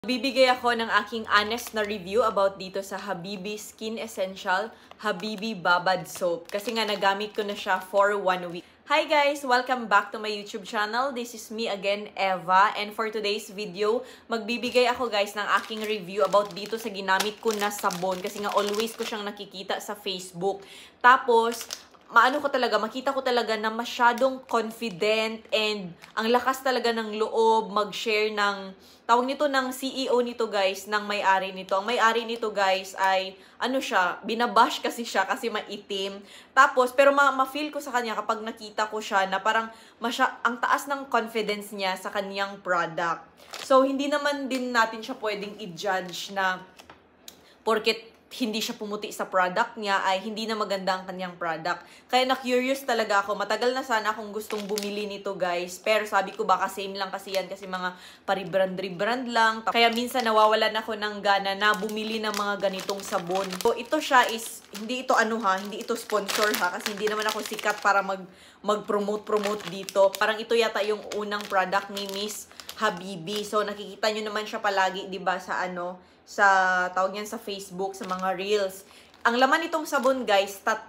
Bibigay ako ng aking honest na review about dito sa Habibi Skin Essential Habibi Babad Soap. Kasi nga nagamit ko na siya for 1 week. Hi guys! Welcome back to my YouTube channel. This is me again, Eva. And for today's video, magbibigay ako guys ng aking review about dito sa ginamit ko na sabon. Kasi nga always ko siyang nakikita sa Facebook. Tapos, makita ko talaga na masyadong confident and ang lakas talaga ng loob mag-share ng, tawag nito ng CEO nito guys, ng may-ari nito. Ang may-ari nito guys ay, binabash kasi siya kasi maitim. Tapos, pero ma-feel ko sa kanya kapag nakita ko siya na parang ang taas ng confidence niya sa kanyang product. So, hindi naman din natin siya pwedeng i-judge na porket hindi siya pumuti sa product niya, ay hindi na maganda ang kanyang product. Kaya na-curious talaga ako. Matagal na sana akong gustong bumili nito, guys. Pero sabi ko baka same lang kasi yan, kasi mga paribrand-rebrand lang. Kaya minsan nawawalan ako ng gana na bumili ng mga ganitong sabon. So, ito siya is, hindi ito sponsor ha, kasi hindi naman ako sikat para mag-promote dito. Parang ito yata yung unang product ni Miss Habibi. So, nakikita nyo naman siya palagi, di ba, tawag niyan sa Facebook, sa mga reels. Ang laman nitong sabon guys, 3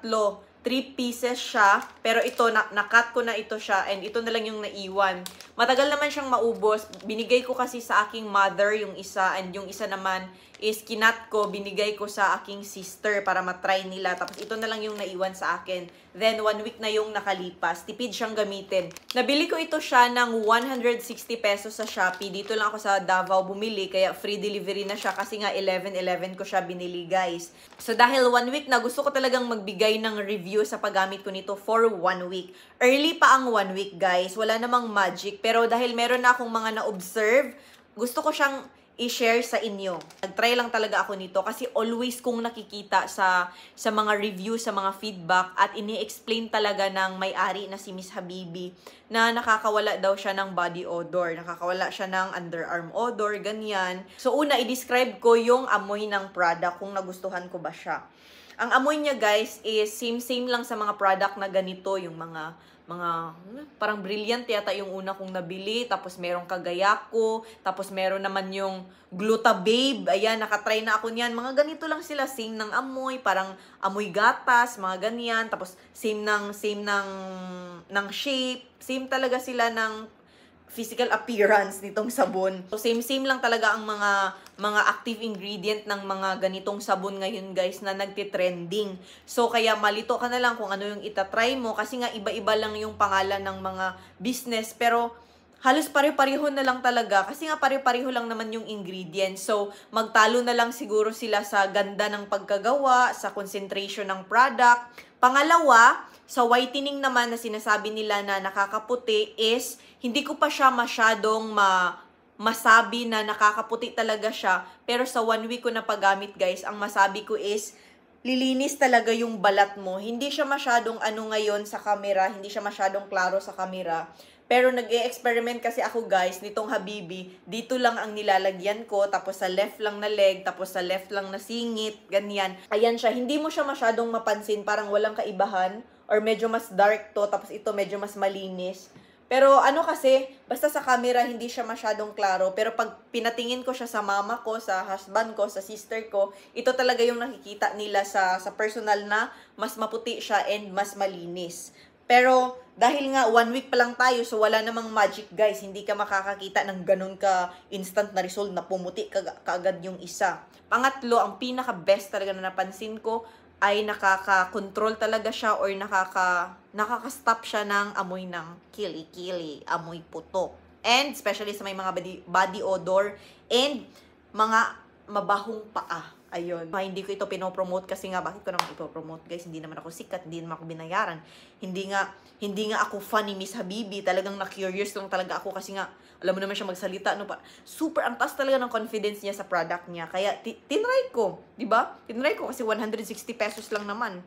pieces siya, pero ito, na-cut ko na ito siya, and ito na lang yung naiwan. Matagal naman siyang maubos. Binigay ko kasi sa aking mother yung isa, and yung isa naman is kinat ko, binigay ko sa aking sister para matry nila. Tapos ito na lang yung naiwan sa akin. Then 1 week na yung nakalipas. Tipid siyang gamitin. Nabili ko ito siya ng 160 pesos sa Shopee. Dito lang ako sa Davao bumili, kaya free delivery na siya kasi nga 11/11 ko siya binili guys. So dahil 1 week na, gusto ko talagang magbigay ng review sa paggamit ko nito for 1 week. Early pa ang 1 week guys. Wala namang magic. Pero dahil meron na akong mga na-observe, gusto ko siyang i-share sa inyo. Nag-try lang talaga ako nito kasi always kong nakikita sa mga review, sa mga feedback, at ini-explain talaga ng may-ari na si Miss Habibi na nakakawala daw siya ng body odor, nakakawala siya ng underarm odor, ganyan. So una, i-describe ko yung amoy ng product kung nagustuhan ko ba siya. Ang amoy niya guys is same lang sa mga product na ganito, yung mga parang Brilliant yata yung una kong nabili, tapos merong Kagayako, tapos meron naman yung Gluta-Babe, ayan, nakatry na ako niyan. Mga ganito lang sila, same ng amoy, parang amoy gatas, mga ganyan, tapos same ng shape, same talaga sila ng physical appearance nitong sabon. So, same lang talaga ang mga active ingredient ng mga ganitong sabon ngayon, guys, na nagtitrending. So, kaya malito ka na lang kung ano yung itatry mo, kasi nga iba-iba lang yung pangalan ng mga business, pero halos pare-pareho na lang talaga, kasi nga pare-pareho lang naman yung ingredients. So, magtalo na lang siguro sila sa ganda ng pagkagawa, sa concentration ng product. Pangalawa, sa whitening naman na sinasabi nila na nakakaputi is, hindi ko pa siya masyadong masabi na nakakaputi talaga siya. Pero sa 1 week ko na paggamit guys, ang masabi ko is, lilinis talaga yung balat mo. Hindi siya masyadong ngayon sa camera, hindi siya masyadong klaro sa camera. Pero nag-e-experiment kasi ako guys, nitong Habibi, dito lang ang nilalagyan ko, tapos sa left lang na leg, tapos sa left lang na singit, ganyan. Ayan siya, hindi mo siya masyadong mapansin, parang walang kaibahan, or medyo mas dark to, tapos ito medyo mas malinis. Pero kasi, basta sa camera hindi siya masyadong klaro, pero pag pinatingin ko siya sa mama ko, sa husband ko, sa sister ko, ito talaga yung nakikita nila sa personal na mas maputi siya and mas malinis. Pero dahil nga 1 week pa lang tayo, so wala namang magic guys, hindi ka makakakita ng ganun ka instant na result na pumuti kaagad yung isa. Pangatlo, ang pinaka-best talaga na napansin ko ay nakaka-control talaga siya, or nakaka-stop siya ng amoy ng kili-kili, amoy putok. And especially sa may mga body odor and mga mabahong paa. Ayun. Hindi ko ito pinopromote kasi nga, bakit ko naman ipopromote guys? Hindi naman ako sikat, hindi naman ako binayaran. Hindi nga ako fan ni Miss Habibi. Talagang na-curious lang talaga ako kasi nga, alam mo naman siya magsalita, no? Super ang taas talaga ng confidence niya sa product niya. Kaya, tinry ko, di ba? Tinry ko kasi 160 pesos lang naman.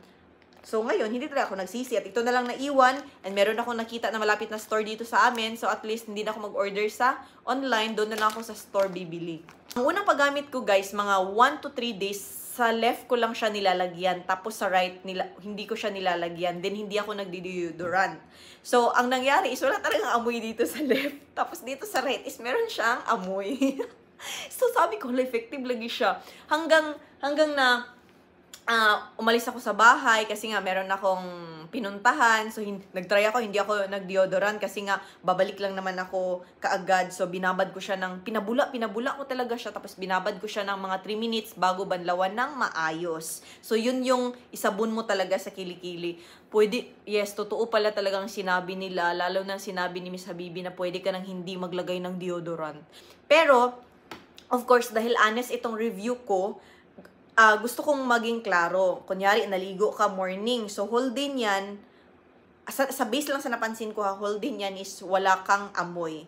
So, ngayon, hindi talaga ako nagsisi. At ito na lang naiwan. And meron ako nakita na malapit na store dito sa amin. So, at least, hindi na ako mag-order sa online. Doon na lang ako sa store bibili. Ang unang paggamit ko, guys, mga 1 to 3 days, sa left ko lang siya nilalagyan. Tapos sa right, hindi ko siya nilalagyan. Then, hindi ako nagdi-deodorant. So, ang nangyari is, wala talagang amoy dito sa left. Tapos dito sa right is, meron siyang amoy. So sabi ko, effective lagi siya. Hanggang na umalis ako sa bahay kasi nga meron akong pinuntahan. So nagtry ako, hindi ako nag-deodorant kasi nga babalik lang naman ako kaagad. So binabad ko siya ng pinabula ko talaga siya, tapos binabad ko siya ng mga 3 minutes bago banlawan ng maayos. So yun yung isabon mo talaga sa kilikili. Pwede, yes, totoo pala talagang sinabi nila, lalo na sinabi ni Miss Habibi na pwede ka nang hindi maglagay ng deodorant. Pero of course, dahil honest itong review ko, gusto kong maging klaro. Kunyari, naligo ka morning. So, whole day niyan, sa base lang sa napansin ko whole day niyan is wala kang amoy.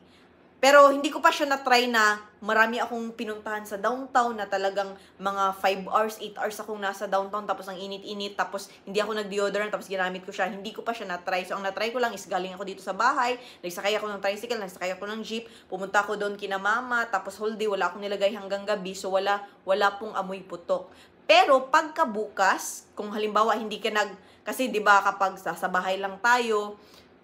Pero, hindi ko pa siya na-try na marami akong pinuntahan sa downtown na talagang mga 5 hours, 8 hours akong nasa downtown tapos ang init-init, tapos hindi ako nag-deodorant tapos ginamit ko siya. Hindi ko pa siya na-try. So, ang na-try ko lang is galing ako dito sa bahay, nagsakay ako ng tricycle, nagsakay ako ng jeep, pumunta ako doon kina mama, tapos whole day wala akong nilagay hanggang gabi. So, wala pong amoy putok. Pero, pagkabukas, kung halimbawa hindi ka kasi 'di ba kapag sa bahay lang tayo,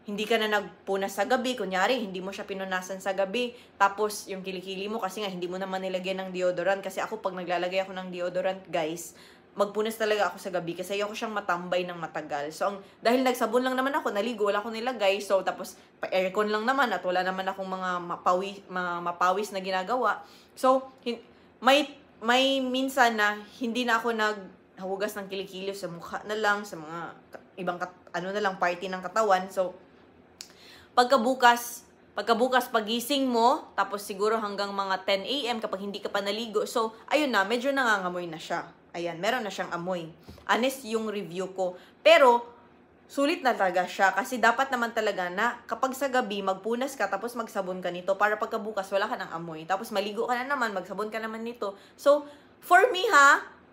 hindi ka na nagpunas sa gabi, kunyari, hindi mo siya pinunasan sa gabi, tapos yung kilikili mo, kasi nga, hindi mo naman nilagyan ng deodorant, kasi ako, pag naglalagay ako ng deodorant, guys, magpunas talaga ako sa gabi, kasi ayoko siyang matambay ng matagal. So, dahil nagsabon lang naman ako, naligo, wala akong nilagay, so, tapos, pa-aircon lang naman, at wala naman akong mga mapawis na ginagawa. So, may minsan na, hindi na ako naghugas ng kilikili sa mukha na lang, sa mga ibang, party ng katawan. So, Pagkabukas pagising mo, tapos siguro hanggang mga 10 AM kapag hindi ka pa naligo. So, ayun na, medyo nangangamoy na siya. Ayan, meron na siyang amoy. Honest yung review ko. Pero, sulit na talaga siya kasi dapat naman talaga na kapag sa gabi, magpunas ka, tapos magsabon ka nito para pagkabukas, wala ka ng amoy. Tapos maligo ka na naman, magsabon ka naman nito. So, for me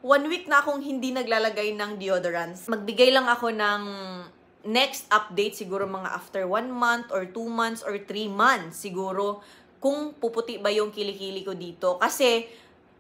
1 week na akong hindi naglalagay ng deodorants. Magbigay lang ako ng next update siguro mga after 1 month or 2 months or 3 months siguro kung puputi ba yung kilikili ko dito. Kasi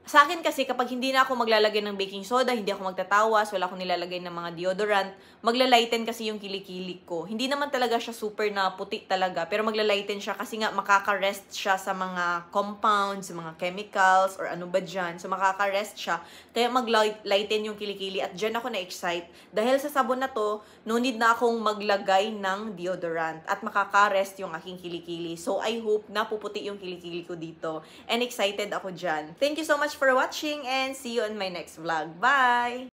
sa akin kasi kapag hindi na ako maglalagay ng baking soda, hindi ako magtatawas, wala akong nilalagay ng mga deodorant, maglalighten kasi yung kilikili ko. Hindi naman talaga siya super na puti talaga, pero maglalighten siya kasi nga makaka-rest siya sa mga compounds, sa mga chemicals, or ano ba dyan. So makaka-rest siya, kaya maglighten yung kilikili at dyan ako na-excite. Dahil sa sabon na to, no need na akong maglagay ng deodorant at makaka-rest yung aking kilikili. So I hope na puputi yung kilikili ko dito. And excited ako dyan. Thank you so much for watching and see you on my next vlog. Bye!